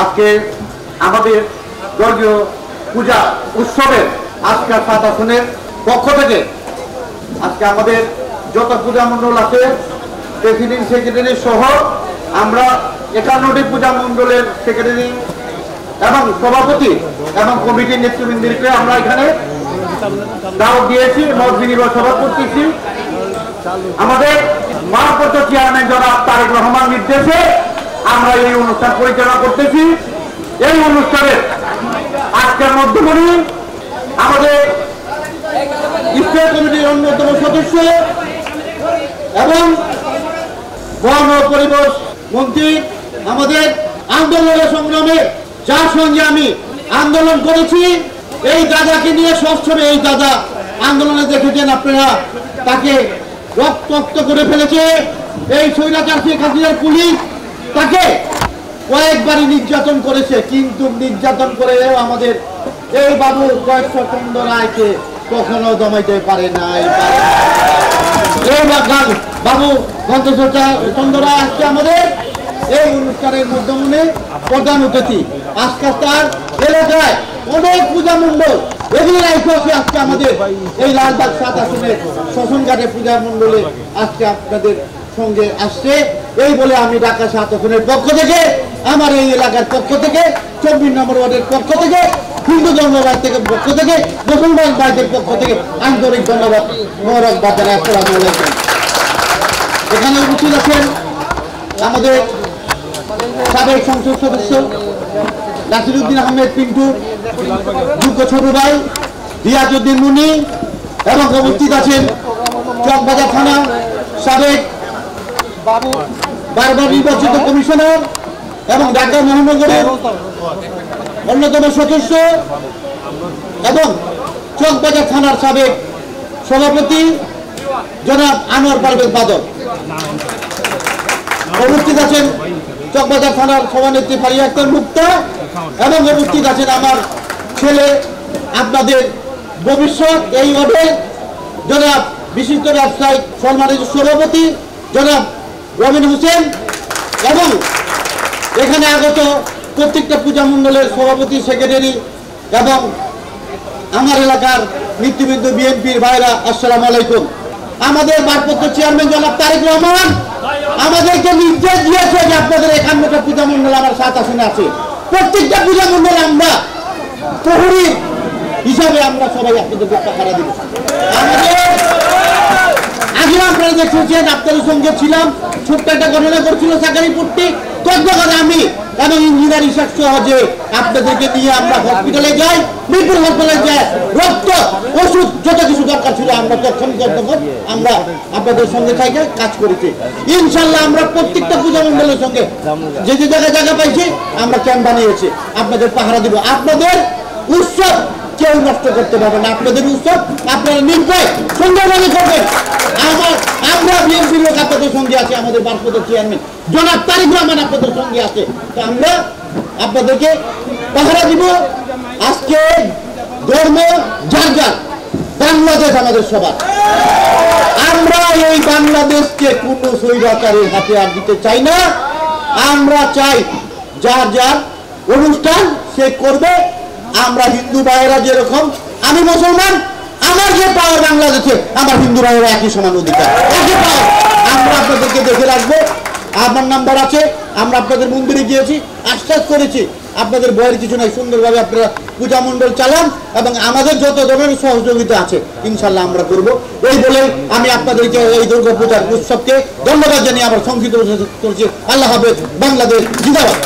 আজকে আমাদের ধর্মীয় পূজা উৎসবের আজকে 7 আসনের পক্ষ থেকে আজকে আমাদের যত পূজা মণ্ডল আছে প্রেসিডেন্ট সেক্রেটারি সহ আমরা 51টি পূজা মণ্ডলের সেক্রেটারি এবং সভাপতি এবং কমিটির নেতৃবৃন্দকে আমরা এখানে দাওয়াত দিয়েছি, মত বিনিময় সভা করতেছি। আমাদের মানপত্র চেয়ারম্যান জনাব তারেক রহমান নির্দেশে আমরা এই অনুষ্ঠান পরিচালনা করতেছি। এই অনুষ্ঠানের আজকের মধ্যমণি আমাদের স্থায়ী কমিটির অন্যতম সদস্য এবং বন ও পরিবেশ মন্ত্রী, আমাদের আন্দোলনের সংগ্রামে যার সঙ্গে আমি আন্দোলন করেছি, এই দাদাকে নিয়ে সবসময় এই দাদা আন্দোলনে দেখেছেন আপনারা, তাকে রক্তাক্ত করে ফেলেছে এই স্বৈরাচার শেখ হাসিনার পুলিশ, তাকে কয়েকবারই নির্যাতন করেছে, কিন্তু নির্যাতন করেও আমাদের এই বাবু জয়চন্দ্র রায়কে কখনো দমাইতে পারে নাই। বাবু চন্দ্র রায় আজকে আমাদের এই অনুষ্ঠানের মাধ্যমে প্রধান অতিথি। আজকে তার এলাকায় অনেক পূজা মণ্ডল এগুলো আজকে আমাদের এই লালবাগ 7 আসনের শ্মশানঘাটে পূজা মণ্ডলে আজকে আপনাদের সঙ্গে আসছে। এই বলে আমি ঢাকা 7 আসনের পক্ষ থেকে, আমার এই এলাকার পক্ষ থেকে, 24 নম্বর ওয়ার্ডের পক্ষ থেকে, হিন্দু ধর্মবাদ থেকে পক্ষ থেকে, মুসলমান ভাইদের পক্ষ থেকে আন্তরিক ধন্যবাদ মোবারকবাদ জানাই। আসসালামু আলাইকুম। এখানে উপস্থিত আছেন আমাদের সাবেক সংসদ সদস্য নাসিরউদ্দিন আহমেদ পিন্টু, যোগ্য ছোট ভাই রিয়াজউদ্দিন মুনি, এবং উপস্থিত আছেন চকবাজার থানা সাবেক বারবার নির্বাচিত কমিশনার এবং ঢাকা মহানগরের অন্যতম সদস্য এবং চকবাজার থানার সাবেক সভাপতি জনাব আনোয়ার পারভেজ বাদল। উপস্থিত আছেন চকবাজার থানার সভানেত্রী ফারিয়া আক্তার মুক্তা, এবং উপস্থিত আছেন আমার ছেলে, আপনাদের ভবিষ্যৎ এই ওয়ার্ডের জনাব বিশিষ্ট ব্যবসায়িক সম্মানিত সভাপতি জনাব রবিন হোসেন, এবং এখানে আগত প্রত্যেকটা পূজা মণ্ডলের সভাপতি সেক্রেটারি এবং আমার এলাকার নেতৃবৃন্দ বিএনপির ভাইরা, আসসালামু আলাইকুম। আমাদের ভারপ্রাপ্ত চেয়ারম্যান জনাব তারেক রহমান আমাদেরকে নির্দেশ দিয়েছে যে আপনাদের 51টা পূজা মণ্ডল আমার 7 আসনে আছে, প্রত্যেকটা পূজা মণ্ডল আমরা প্রহরী হিসাবে আমরা সবাই আপনাদেরকে পাহারা দিব। আগে আপনারা দেখেছেন, আপনাদের সঙ্গে ছিলাম, ছোট্ট একটা ঘটনা করছিল সাকারিপুরটি, তখন আমি এবং ইঞ্জিনিয়ার হিসাব সহ যে আপনাদেরকে নিয়ে আমরা হসপিটালে যাই, মিরপুর হসপিটালে যাই, রক্ত ওষুধ যত কিছু দরকার ছিল আমরা তখন আমরা আপনাদের সঙ্গে থেকে কাজ করেছি। ইনশাল্লাহ আমরা প্রত্যেকটা পূজা মণ্ডলের সঙ্গে যে যে জায়গায় জায়গা পাইছি আমরা ক্যাম্প বানিয়েছি, আপনাদের পাহারা দিব। আপনাদের উৎসব কেউ নষ্ট করতে পারবে না, আপনাদের উৎসব আপনারা নির্ভয় সুন্দরভাবে করবেন। আমরা বিএনপির লোক আপনাদের সঙ্গে আছে, আমাদের ভারপ্রাপ্ত চেয়ারম্যান জনাব তারেক রহমান আপনাদের সঙ্গে আছে, তো আমরা আপনাদেরকে পাহারা দিব। আজকে ধর্ম যার যার, বাংলাদেশ আমাদের সবার। আমরা এই বাংলাদেশকে কোনো স্বৈরাচারের হাতে আর দিতে চাই না। আমরা চাই যার যার অনুষ্ঠান সে করবে। আমরা হিন্দু ভাইয়েরা যেরকম, আমি মুসলমান, আমার যে পাওয়ার বাংলাদেশে আমার হিন্দু ভাইয়েরা একই সমান অধিকার, একই পাওয়ার। আমরা আপনাদেরকে দেখে রাখবো, আমার নাম্বার আছে, আমরা আপনাদের মন্দিরে গিয়েছি, আশ্বাস করেছি আপনাদের ভয়ের কিছু নাই, সুন্দরভাবে আপনারা পূজা মণ্ডল চালান এবং আমাদের যত ধরনের সহযোগিতা আছে ইনশাল্লাহ আমরা করব। এই বলে আমি আপনাদেরকে এই দুর্গা পূজার উৎসবকে ধন্যবাদ জানিয়ে আমার সংক্ষিপ্ত করছি। আল্লাহ হাফেজ, বাংলাদেশ জিন্দাবাদ।